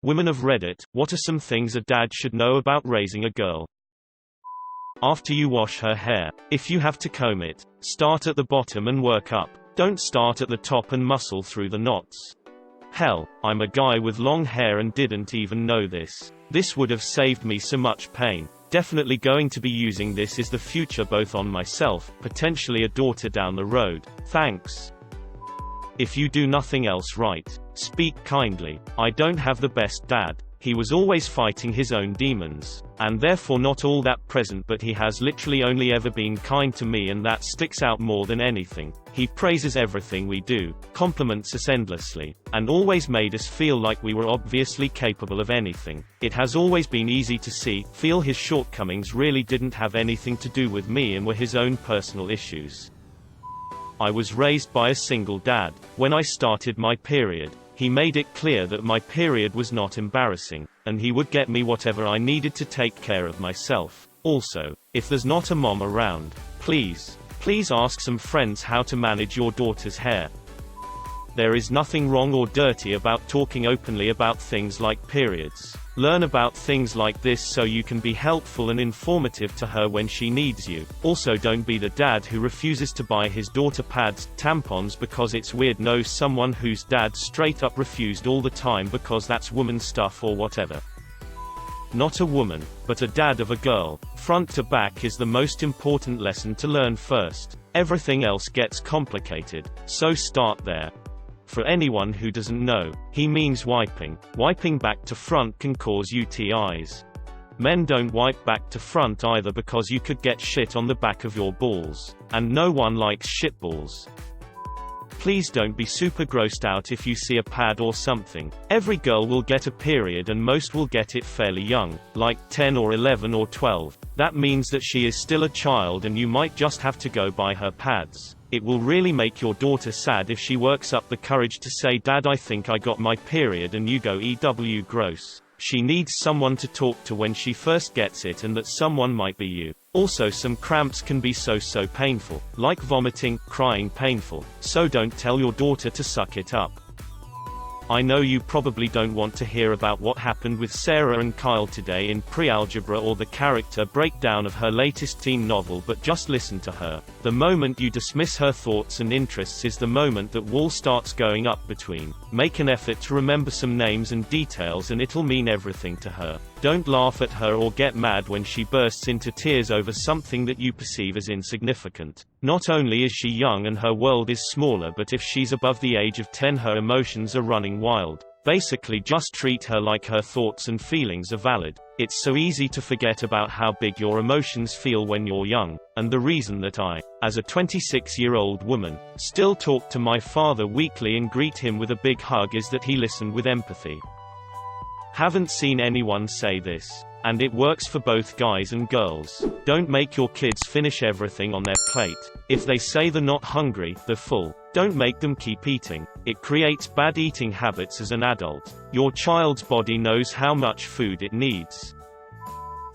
Women of Reddit, what are some things a dad should know about raising a girl? After you wash her hair, if you have to comb it, start at the bottom and work up. Don't start at the top and muscle through the knots. Hell, I'm a guy with long hair and didn't even know this. This would have saved me so much pain. Definitely going to be using this is the future, both on myself, potentially a daughter down the road. Thanks. If you do nothing else right, speak kindly. I don't have the best dad. He was always fighting his own demons, and therefore not all that present, but he has literally only ever been kind to me, and that sticks out more than anything. He praises everything we do, compliments us endlessly, and always made us feel like we were obviously capable of anything. It has always been easy to feel his shortcomings really didn't have anything to do with me and were his own personal issues. I was raised by a single dad. When I started my period, he made it clear that my period was not embarrassing, and he would get me whatever I needed to take care of myself. Also, if there's not a mom around, please ask some friends how to manage your daughter's hair. There is nothing wrong or dirty about talking openly about things like periods. Learn about things like this so you can be helpful and informative to her when she needs you. Also, don't be the dad who refuses to buy his daughter pads, tampons because it's weird. Know someone whose dad straight up refused all the time because that's woman stuff or whatever. Not a woman, but a dad of a girl, front to back, is the most important lesson to learn first. Everything else gets complicated, so start there. For anyone who doesn't know, he means wiping. Wiping back to front can cause UTIs. Men don't wipe back to front either because you could get shit on the back of your balls. And no one likes shitballs. Please don't be super grossed out if you see a pad or something. Every girl will get a period, and most will get it fairly young, like 10 or 11 or 12. That means that she is still a child and you might just have to go buy her pads. It will really make your daughter sad if she works up the courage to say, "Dad, I think I got my period," and you go, "EW, gross." She needs someone to talk to when she first gets it, and that someone might be you. Also, some cramps can be so painful, like vomiting, crying painful, so don't tell your daughter to suck it up. I know you probably don't want to hear about what happened with Sarah and Kyle today in pre-algebra or the character breakdown of her latest teen novel, but just listen to her. The moment you dismiss her thoughts and interests is the moment that wall starts going up between. Make an effort to remember some names and details and it'll mean everything to her. Don't laugh at her or get mad when she bursts into tears over something that you perceive as insignificant. Not only is she young and her world is smaller, but if she's above the age of 10, her emotions are running wild. Basically, just treat her like her thoughts and feelings are valid. It's so easy to forget about how big your emotions feel when you're young, and the reason that I, as a 26-year-old woman, still talk to my father weekly and greet him with a big hug is that he listened with empathy. Haven't seen anyone say this. And it works for both guys and girls. Don't make your kids finish everything on their plate. If they say they're not hungry, they're full. Don't make them keep eating. It creates bad eating habits as an adult. Your child's body knows how much food it needs.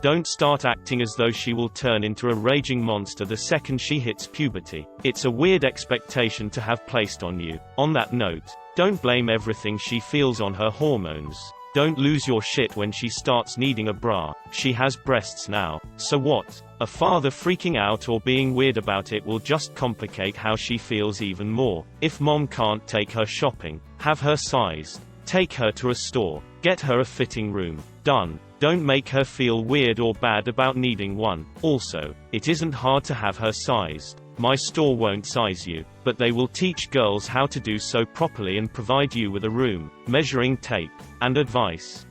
Don't start acting as though she will turn into a raging monster the second she hits puberty. It's a weird expectation to have placed on you. On that note, don't blame everything she feels on her hormones. Don't lose your shit when she starts needing a bra. She has breasts now. So what? A father freaking out or being weird about it will just complicate how she feels even more. If mom can't take her shopping, have her sized. Take her to a store. Get her a fitting room. Done. Don't make her feel weird or bad about needing one. Also, it isn't hard to have her sized. My store won't size you, but they will teach girls how to do so properly and provide you with a room, measuring tape, and advice.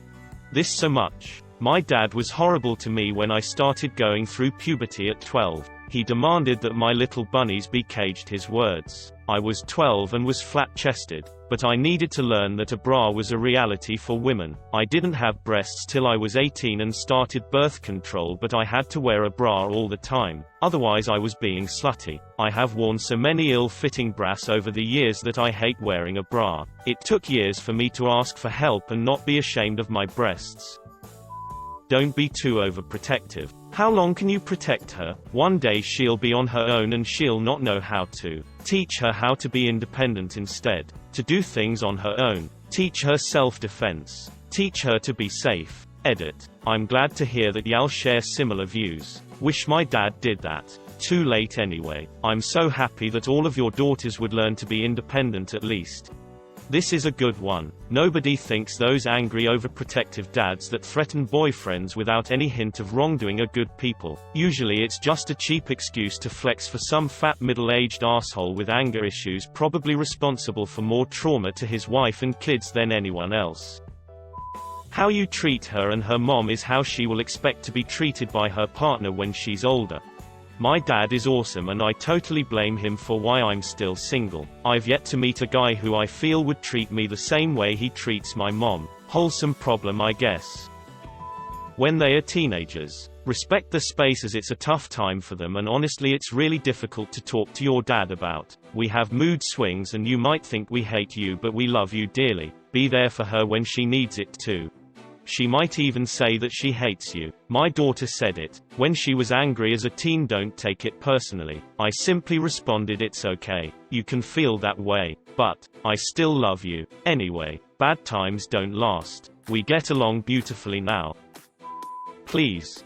This so much. My dad was horrible to me when I started going through puberty at 12. He demanded that my little bunnies be caged, his words. I was 12 and was flat-chested, but I needed to learn that a bra was a reality for women. I didn't have breasts till I was 18 and started birth control, but I had to wear a bra all the time. Otherwise I was being slutty. I have worn so many ill-fitting bras over the years that I hate wearing a bra. It took years for me to ask for help and not be ashamed of my breasts. Don't be too overprotective. How long can you protect her? One day she'll be on her own and she'll not know how to. Teach her how to be independent instead. To do things on her own. Teach her self-defense. Teach her to be safe. Edit. I'm glad to hear that y'all share similar views. Wish my dad did that. Too late anyway. I'm so happy that all of your daughters would learn to be independent at least. This is a good one. Nobody thinks those angry overprotective dads that threaten boyfriends without any hint of wrongdoing are good people. Usually it's just a cheap excuse to flex for some fat middle-aged asshole with anger issues, probably responsible for more trauma to his wife and kids than anyone else. How you treat her and her mom is how she will expect to be treated by her partner when she's older. My dad is awesome and I totally blame him for why I'm still single. I've yet to meet a guy who I feel would treat me the same way he treats my mom. Wholesome problem, I guess. When they are teenagers, respect the space as it's a tough time for them, and honestly it's really difficult to talk to your dad about. We have mood swings and you might think we hate you, but we love you dearly. Be there for her when she needs it too. She might even say that she hates you. My daughter said it. When she was angry as a teen, don't take it personally. I simply responded, it's okay. You can feel that way. But, I still love you. Anyway, bad times don't last. We get along beautifully now. Please,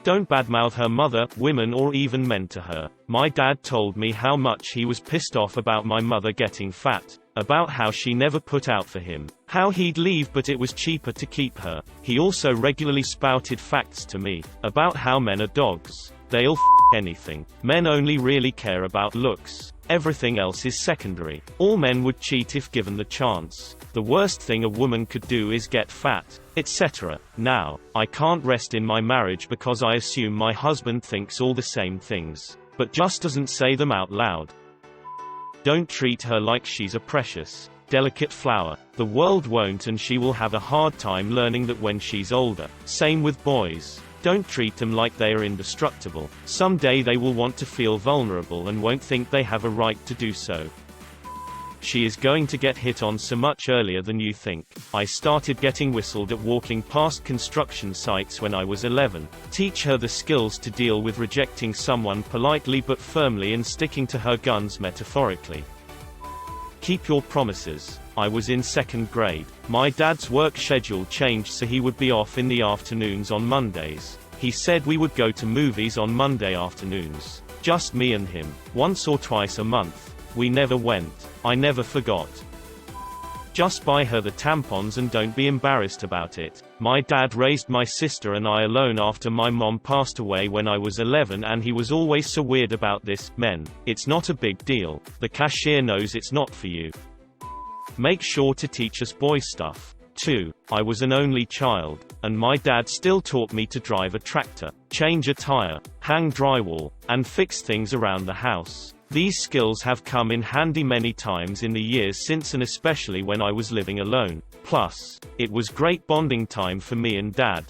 don't badmouth her mother, women or even men to her. My dad told me how much he was pissed off about my mother getting fat. About how she never put out for him. How he'd leave but it was cheaper to keep her. He also regularly spouted facts to me. About how men are dogs. They'll anything. Men only really care about looks. Everything else is secondary. All men would cheat if given the chance. The worst thing a woman could do is get fat, etc. Now, I can't rest in my marriage because I assume my husband thinks all the same things, but just doesn't say them out loud. Don't treat her like she's a precious, delicate flower. The world won't, and she will have a hard time learning that when she's older. Same with boys. Don't treat them like they are indestructible. Someday they will want to feel vulnerable and won't think they have a right to do so. She is going to get hit on so much earlier than you think. I started getting whistled at walking past construction sites when I was 11. Teach her the skills to deal with rejecting someone politely but firmly and sticking to her guns metaphorically. Keep your promises. I was in 2nd grade. My dad's work schedule changed so he would be off in the afternoons on Mondays. He said we would go to movies on Monday afternoons. Just me and him. Once or twice a month. We never went. I never forgot. Just buy her the tampons and don't be embarrassed about it. My dad raised my sister and I alone after my mom passed away when I was 11, and he was always so weird about this. Men, it's not a big deal. The cashier knows it's not for you. Make sure to teach us boys stuff. 2. I was an only child, and my dad still taught me to drive a tractor, change a tire, hang drywall, and fix things around the house. These skills have come in handy many times in the years since, and especially when I was living alone. Plus, it was great bonding time for me and dad.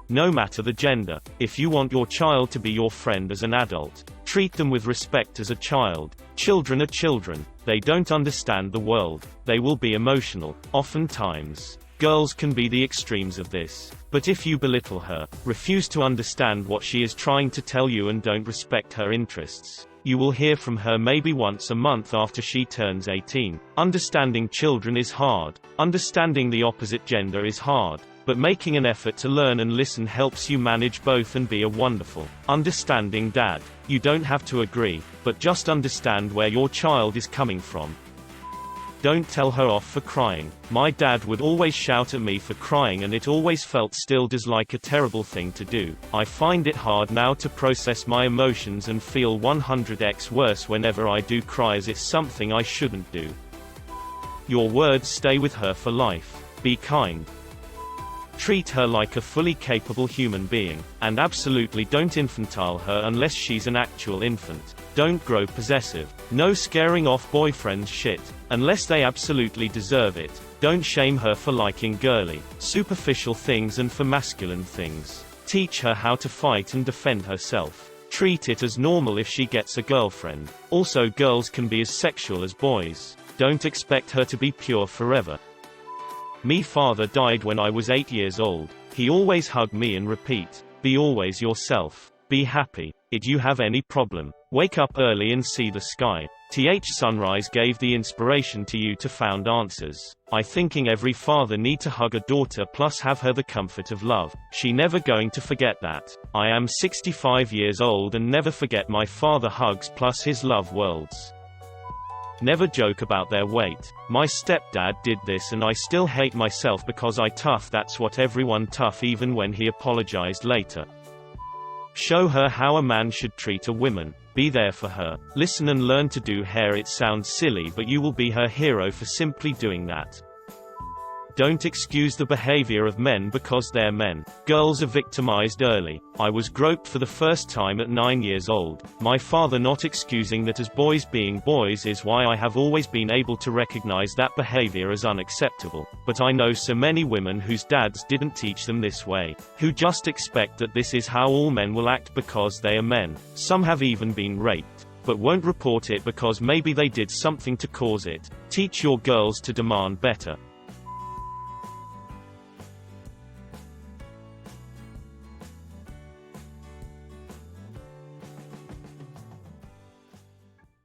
No matter the gender, if you want your child to be your friend as an adult, treat them with respect as a child. Children are children. They don't understand the world. They will be emotional. Oftentimes, girls can be the extremes of this. But if you belittle her, refuse to understand what she is trying to tell you, and don't respect her interests, you will hear from her maybe once a month after she turns 18. Understanding children is hard. Understanding the opposite gender is hard. But making an effort to learn and listen helps you manage both and be a wonderful, understanding dad. You don't have to agree, but just understand where your child is coming from. Don't tell her off for crying. My dad would always shout at me for crying, and it always felt still does like a terrible thing to do. I find it hard now to process my emotions and feel 100x worse whenever I do cry, as it's something I shouldn't do. Your words stay with her for life. Be kind. Treat her like a fully capable human being, and absolutely don't infantile her unless she's an actual infant. Don't grow possessive. No scaring off boyfriends shit, unless they absolutely deserve it. Don't shame her for liking girly, superficial things and for masculine things. Teach her how to fight and defend herself. Treat it as normal if she gets a girlfriend. Also, girls can be as sexual as boys. Don't expect her to be pure forever. Me father died when I was 8 years old. He always hugged me and repeat, be always yourself. Be happy. Did you have any problem? Wake up early and see the sky. Sunrise gave the inspiration to you to found answers. I thinking every father need to hug a daughter plus have her the comfort of love. She never going to forget that. I am 65 years old and never forget my father hugs plus his love worlds. Never joke about their weight. My stepdad did this and I still hate myself because I tough. That's what everyone tough even when he apologized later. Show her how a man should treat a woman. Be there for her. Listen and learn to do hair. It sounds silly but you will be her hero for simply doing that. Don't excuse the behavior of men because they're men. Girls are victimized early. I was groped for the first time at 9 years old. My father not excusing that as boys being boys is why I have always been able to recognize that behavior as unacceptable. But I know so many women whose dads didn't teach them this way, who just expect that this is how all men will act because they are men. Some have even been raped, but won't report it because maybe they did something to cause it. Teach your girls to demand better.